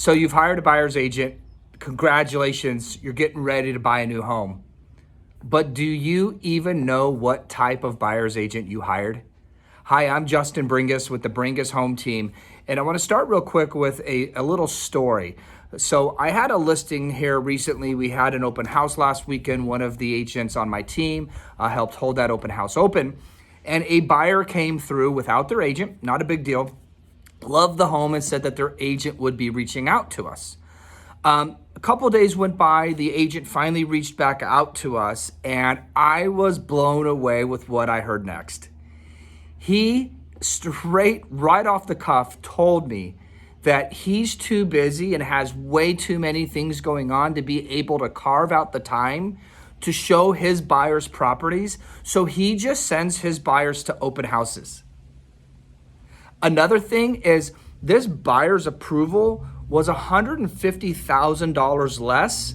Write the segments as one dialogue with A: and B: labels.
A: So you've hired a buyer's agent. Congratulations, you're getting ready to buy a new home. But do you even know what type of buyer's agent you hired? Hi, I'm Justin Bringus with the Bringus Home Team, and I want to start real quick with a little story. So I had a listing here recently. We had an open house last weekend. One of the agents on my team helped hold that open house open, and a buyer came through without their agent, not a big deal, loved the home and said that their agent would be reaching out to us. A couple of days went by, the agent finally reached back out to us, and I was blown away with what I heard next. He straight right off the cuff told me that he's too busy and has way too many things going on to be able to carve out the time to show his buyers properties, so he just sends his buyers to open houses. Another thing is this buyer's approval was $150,000 less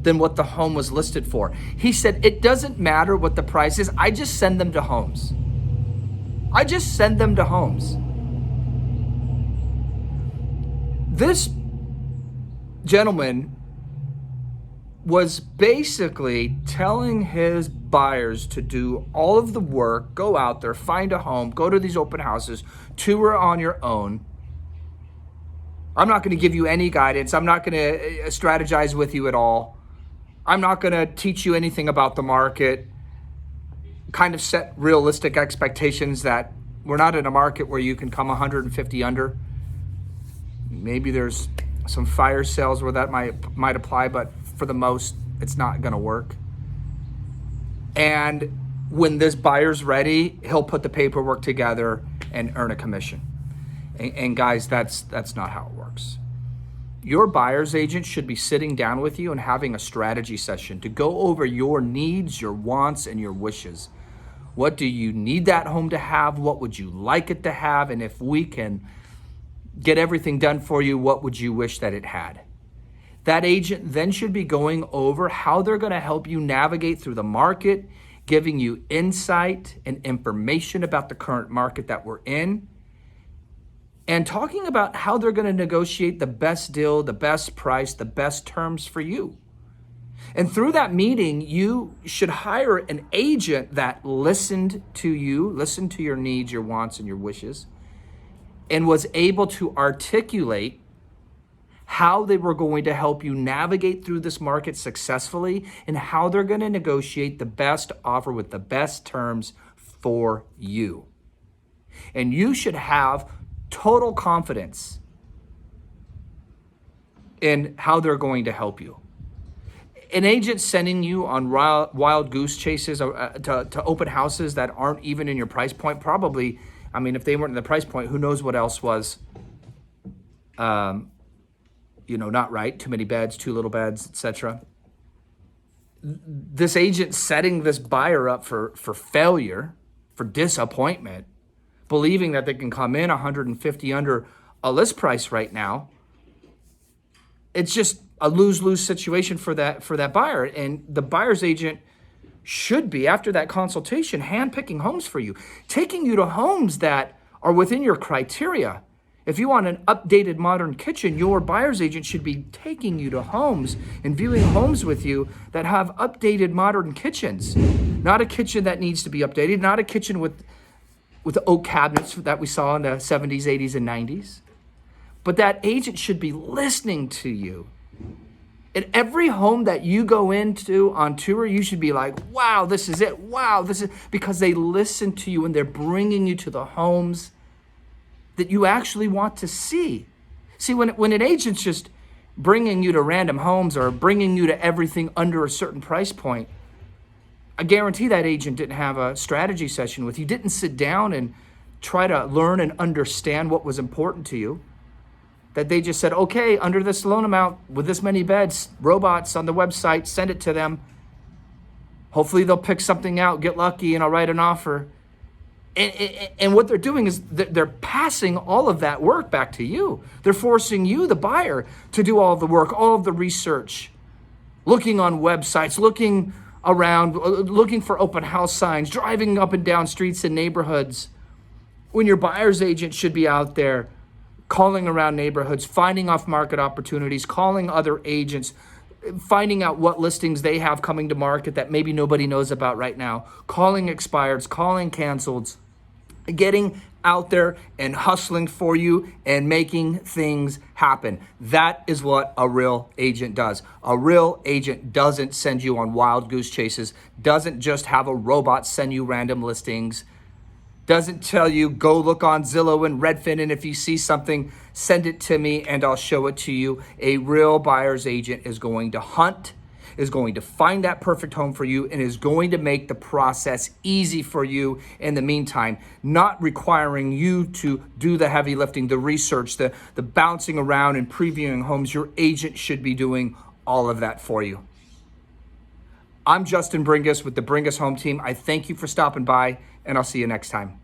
A: than what the home was listed for. He said, it doesn't matter what the price is, I just send them to homes. I just send them to homes. This gentleman was basically telling his buyers to do all of the work, go out there, find a home, go to these open houses, tour on your own. I'm not going to give you any guidance. I'm not going to strategize with you at all. I'm not going to teach you anything about the market. Kind of set realistic expectations that we're not in a market where you can come 150 under. Maybe there's some fire sales where that might apply, but for the most, it's not going to work. And when this buyer's ready, he'll put the paperwork together and earn a commission. And guys, that's not how it works. Your buyer's agent should be sitting down with you and having a strategy session to go over your needs, your wants, and your wishes. What do you need that home to have? What would you like it to have? And if we can get everything done for you, what would you wish that it had? That agent then should be going over how they're going to help you navigate through the market, giving you insight and information about the current market that we're in, and talking about how they're going to negotiate the best deal, the best price, the best terms for you. And through that meeting, you should hire an agent that listened to you, listened to your needs, your wants, and your wishes, and was able to articulate how they were going to help you navigate through this market successfully and how they're going to negotiate the best offer with the best terms for you. And you should have total confidence in how they're going to help you. An agent sending you on wild goose chases to open houses that aren't even in your price point, probably, I mean, if they weren't in the price point, who knows what else was, not right. Too many beds, too little beds, etc. This agent setting this buyer up for failure, for disappointment, believing that they can come in 150 under a list price right now. It's just a lose-lose situation for that buyer. And the buyer's agent should be, after that consultation, handpicking homes for you, taking you to homes that are within your criteria. If you want an updated modern kitchen, your buyer's agent should be taking you to homes and viewing homes with you that have updated modern kitchens. Not a kitchen that needs to be updated, not a kitchen with oak cabinets that we saw in the 70s, 80s, and 90s. But that agent should be listening to you. In every home that you go into on tour, you should be like, wow, this is it. Wow, this is, because they listen to you and they're bringing you to the homes that you actually want to see. See, when an agent's just bringing you to random homes or bringing you to everything under a certain price point, I guarantee that agent didn't have a strategy session with you, didn't sit down and try to learn and understand what was important to you. That they just said, okay, under this loan amount, with this many beds, robots on the website, send it to them. Hopefully they'll pick something out, get lucky, and I'll write an offer. And what they're doing is they're passing all of that work back to you. They're forcing you, the buyer, to do all of the work, all of the research, looking on websites, looking around, looking for open house signs, driving up and down streets and neighborhoods, when your buyer's agent should be out there calling around neighborhoods, finding off market opportunities, calling other agents, finding out what listings they have coming to market that maybe nobody knows about right now, calling expireds, calling canceleds, getting out there and hustling for you and making things happen. That is what a real agent does. A real agent doesn't send you on wild goose chases, doesn't just have a robot send you random listings, doesn't tell you go look on Zillow and Redfin, and if you see something, send it to me and I'll show it to you. A real buyer's agent is going to hunt, is going to find that perfect home for you, and is going to make the process easy for you in the meantime, not requiring you to do the heavy lifting, the research, the bouncing around and previewing homes. Your agent should be doing all of that for you. I'm Justin Bringus with the Bringus Home Team. I thank you for stopping by, and I'll see you next time.